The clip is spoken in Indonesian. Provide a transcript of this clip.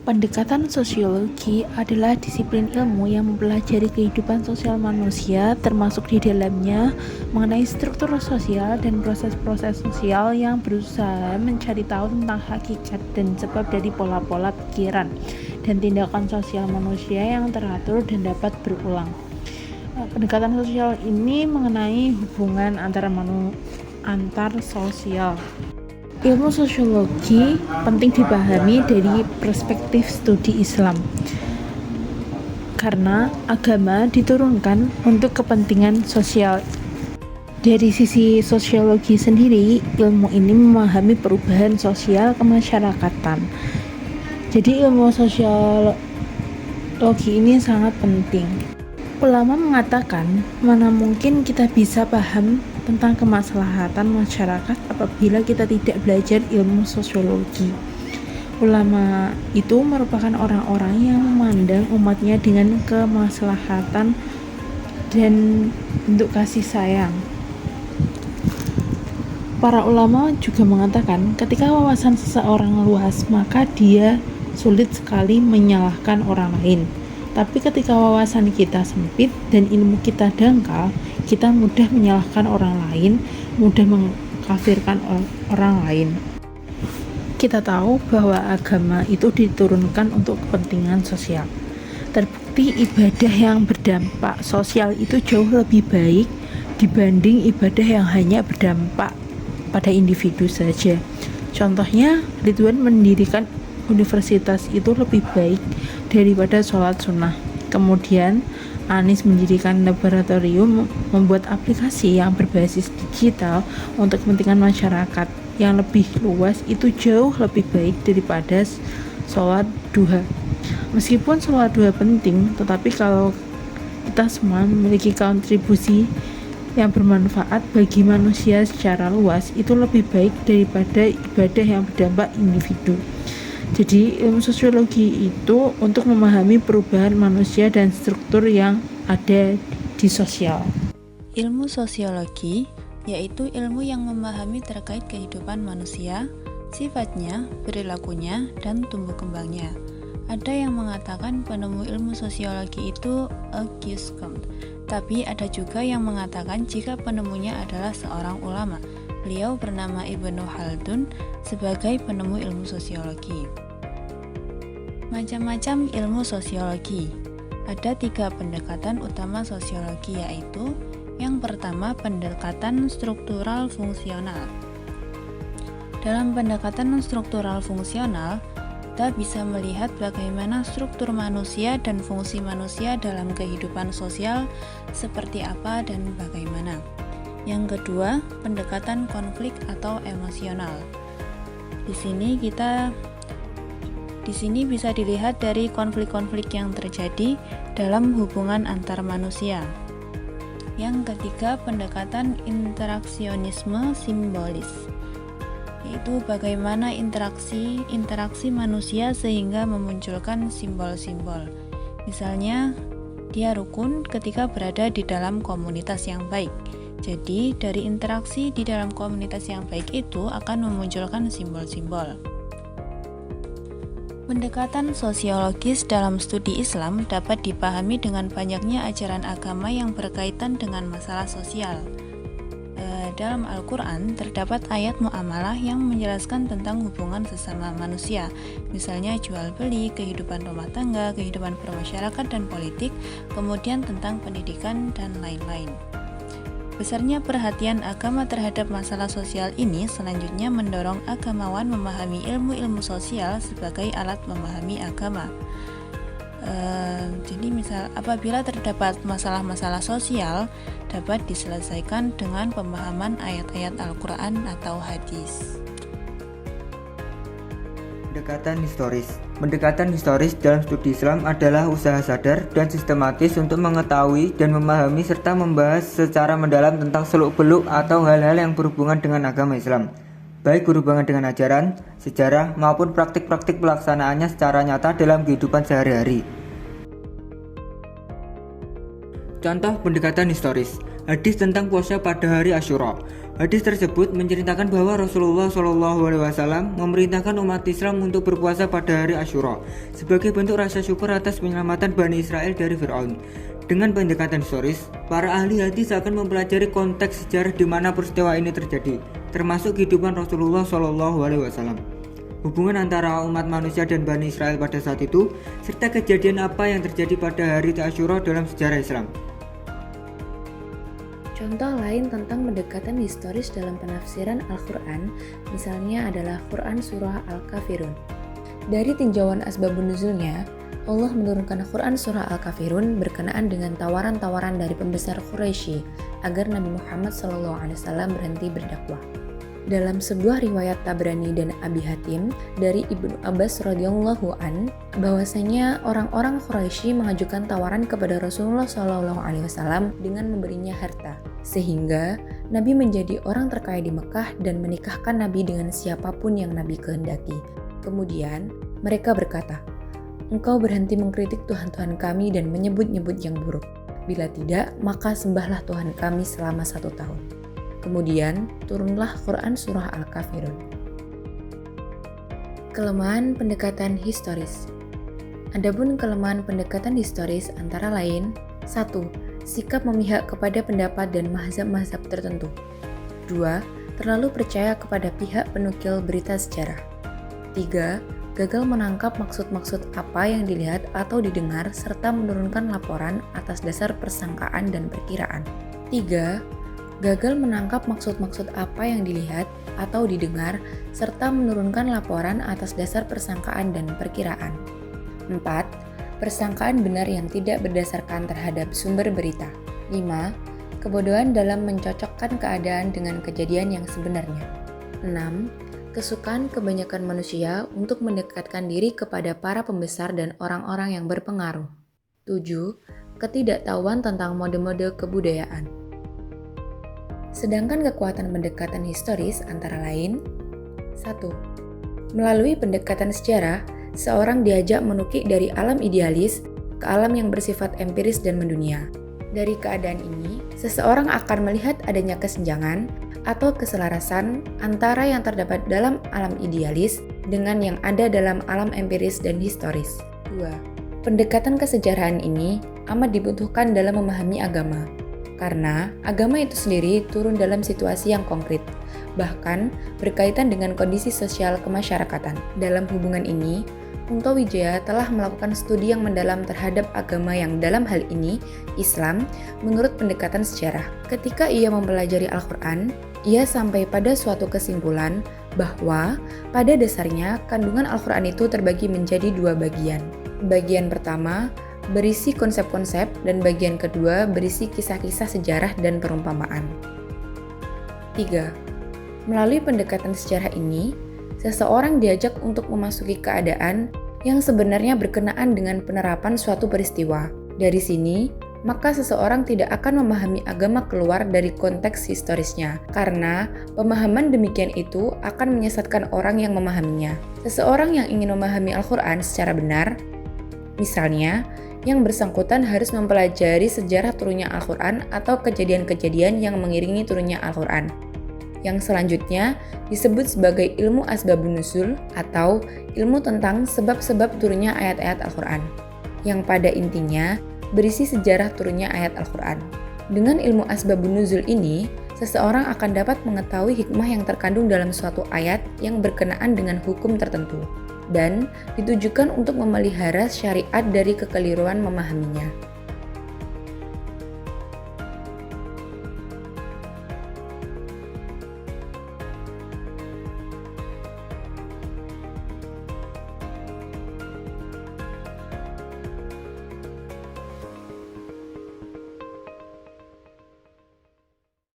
Pendekatan sosiologi adalah disiplin ilmu yang mempelajari kehidupan sosial manusia, termasuk di dalamnya mengenai struktur sosial dan proses-proses sosial yang berusaha mencari tahu tentang hakikat dan sebab dari pola-pola pikiran dan tindakan sosial manusia yang teratur dan dapat berulang. Pendekatan sosial ini mengenai hubungan antar sosial. Ilmu sosiologi penting dipahami dari perspektif studi Islam, karena agama diturunkan untuk kepentingan sosial. Dari sisi sosiologi sendiri, ilmu ini memahami perubahan sosial kemasyarakatan. Jadi ilmu sosiologi ini sangat penting. Ulama mengatakan, mana mungkin kita bisa paham tentang kemaslahatan masyarakat apabila kita tidak belajar ilmu sosiologi. Ulama itu merupakan orang-orang yang memandang umatnya dengan kemaslahatan dan bentuk kasih sayang. Para ulama juga mengatakan, ketika wawasan seseorang luas, maka dia sulit sekali menyalahkan orang lain. Tapi ketika wawasan kita sempit dan ilmu kita dangkal, kita mudah menyalahkan orang lain, mudah mengkafirkan orang lain. Kita tahu bahwa agama itu diturunkan untuk kepentingan sosial. Terbukti ibadah yang berdampak sosial itu jauh lebih baik dibanding ibadah yang hanya berdampak pada individu saja. Contohnya, Ridwan mendirikan universitas itu lebih baik daripada sholat sunnah. Kemudian Anies mendirikan laboratorium membuat aplikasi yang berbasis digital untuk kepentingan masyarakat yang lebih luas, itu jauh lebih baik daripada sholat duha. Meskipun sholat duha penting, tetapi kalau kita semua memiliki kontribusi yang bermanfaat bagi manusia secara luas, itu lebih baik daripada ibadah yang berdampak individu. Jadi ilmu sosiologi itu untuk memahami perubahan manusia dan struktur yang ada di sosial. Ilmu sosiologi yaitu ilmu yang memahami terkait kehidupan manusia, sifatnya, perilakunya, dan tumbuh kembangnya. Ada yang mengatakan penemu ilmu sosiologi itu Auguste Comte, tapi ada juga yang mengatakan jika penemunya adalah seorang ulama. Beliau bernama Ibnu Khaldun sebagai penemu ilmu sosiologi. Macam-macam ilmu sosiologi. Ada 3 pendekatan utama sosiologi, yaitu yang pertama, pendekatan struktural fungsional. Dalam pendekatan struktural fungsional, kita bisa melihat bagaimana struktur manusia dan fungsi manusia dalam kehidupan sosial seperti apa dan bagaimana. Yang kedua, pendekatan konflik atau emosional. Di sini bisa dilihat dari konflik-konflik yang terjadi dalam hubungan antar manusia. Yang ketiga, pendekatan interaksionisme simbolis, yaitu bagaimana interaksi manusia sehingga memunculkan simbol-simbol. Misalnya, dia rukun ketika berada di dalam komunitas yang baik. Jadi, dari interaksi di dalam komunitas yang baik itu akan memunculkan simbol-simbol. Pendekatan sosiologis dalam studi Islam dapat dipahami dengan banyaknya ajaran agama yang berkaitan dengan masalah sosial. Dalam Al-Quran terdapat ayat muamalah yang menjelaskan tentang hubungan sesama manusia, misalnya jual beli, kehidupan rumah tangga, kehidupan bermasyarakat dan politik, kemudian tentang pendidikan dan lain-lain. Besarnya perhatian agama terhadap masalah sosial ini selanjutnya mendorong agamawan memahami ilmu-ilmu sosial sebagai alat memahami agama. Jadi apabila terdapat masalah-masalah sosial dapat diselesaikan dengan pemahaman ayat-ayat Al-Quran atau hadis. Pendekatan historis dalam studi Islam adalah usaha sadar dan sistematis untuk mengetahui dan memahami serta membahas secara mendalam tentang seluk-beluk atau hal-hal yang berhubungan dengan agama Islam, baik berhubungan dengan ajaran, sejarah, maupun praktik-praktik pelaksanaannya secara nyata dalam kehidupan sehari-hari. Contoh pendekatan historis. hadis tentang puasa pada hari Asyura. Hadis tersebut menceritakan bahwa Rasulullah SAW memerintahkan umat Islam untuk berpuasa pada hari Asyura sebagai bentuk rasa syukur atas penyelamatan Bani Israel dari Fir'aun. Dengan pendekatan historis, para ahli hadis akan mempelajari konteks sejarah di mana peristiwa ini terjadi, termasuk kehidupan Rasulullah SAW, hubungan antara umat manusia dan Bani Israel pada saat itu, serta kejadian apa yang terjadi pada hari Asyura dalam sejarah Islam. Contoh lain tentang pendekatan historis dalam penafsiran Al-Quran misalnya adalah Quran Surah Al-Kafirun. Dari tinjauan asbabun nuzulnya, Allah menurunkan Quran Surah Al-Kafirun berkenaan dengan tawaran-tawaran dari pembesar Quraisy agar Nabi Muhammad SAW berhenti berdakwah. Dalam sebuah riwayat Tabrani dan Abi Hatim dari Ibnu Abbas radhiyallahu an, bahwasanya orang-orang Quraisy mengajukan tawaran kepada Rasulullah SAW dengan memberinya harta, sehingga Nabi menjadi orang terkaya di Mekah dan menikahkan Nabi dengan siapapun yang Nabi kehendaki. Kemudian mereka berkata, "Engkau berhenti mengkritik Tuhan-Tuhan kami dan menyebut-nyebut yang buruk. Bila tidak, maka sembahlah Tuhan kami selama 1 tahun." Kemudian turunlah Quran Surah Al-Kafirun. Kelemahan pendekatan historis. Adapun kelemahan pendekatan historis antara lain: 1. Sikap memihak kepada pendapat dan mazhab-mazhab tertentu. 2. Terlalu percaya kepada pihak penukil berita sejarah. 3. Gagal menangkap maksud-maksud apa yang dilihat atau didengar serta menurunkan laporan atas dasar persangkaan dan perkiraan. 3. Gagal menangkap maksud-maksud apa yang dilihat atau didengar serta menurunkan laporan atas dasar persangkaan dan perkiraan. 4. Persangkaan benar yang tidak berdasarkan terhadap sumber berita. 5. Kebodohan dalam mencocokkan keadaan dengan kejadian yang sebenarnya. 6. Kesukaan kebanyakan manusia untuk mendekatkan diri kepada para pembesar dan orang-orang yang berpengaruh. 7. Ketidaktahuan tentang mode-mode kebudayaan. Sedangkan kekuatan pendekatan historis antara lain: 1. Melalui pendekatan sejarah, seorang diajak menukik dari alam idealis ke alam yang bersifat empiris dan mendunia. Dari keadaan ini, seseorang akan melihat adanya kesenjangan atau keselarasan antara yang terdapat dalam alam idealis dengan yang ada dalam alam empiris dan historis. 2. Pendekatan kesejarahan ini amat dibutuhkan dalam memahami agama, karena agama itu sendiri turun dalam situasi yang konkret, bahkan berkaitan dengan kondisi sosial kemasyarakatan. Dalam hubungan ini, Kunto Wijaya telah melakukan studi yang mendalam terhadap agama yang dalam hal ini, Islam, menurut pendekatan sejarah. Ketika ia mempelajari Al-Quran, ia sampai pada suatu kesimpulan bahwa pada dasarnya kandungan Al-Quran itu terbagi menjadi 2 bagian. Bagian pertama berisi konsep-konsep dan bagian kedua berisi kisah-kisah sejarah dan perumpamaan. 3. Melalui pendekatan sejarah ini, seseorang diajak untuk memasuki keadaan yang sebenarnya berkenaan dengan penerapan suatu peristiwa. Dari sini, maka seseorang tidak akan memahami agama keluar dari konteks historisnya, karena pemahaman demikian itu akan menyesatkan orang yang memahaminya. Seseorang yang ingin memahami Al-Quran secara benar, misalnya, yang bersangkutan harus mempelajari sejarah turunnya Al-Quran atau kejadian-kejadian yang mengiringi turunnya Al-Quran, yang selanjutnya disebut sebagai ilmu asbabun nuzul atau ilmu tentang sebab-sebab turunnya ayat-ayat Al-Quran, yang pada intinya berisi sejarah turunnya ayat Al-Quran. Dengan ilmu asbabun nuzul ini, seseorang akan dapat mengetahui hikmah yang terkandung dalam suatu ayat yang berkenaan dengan hukum tertentu, dan ditujukan untuk memelihara syariat dari kekeliruan memahaminya.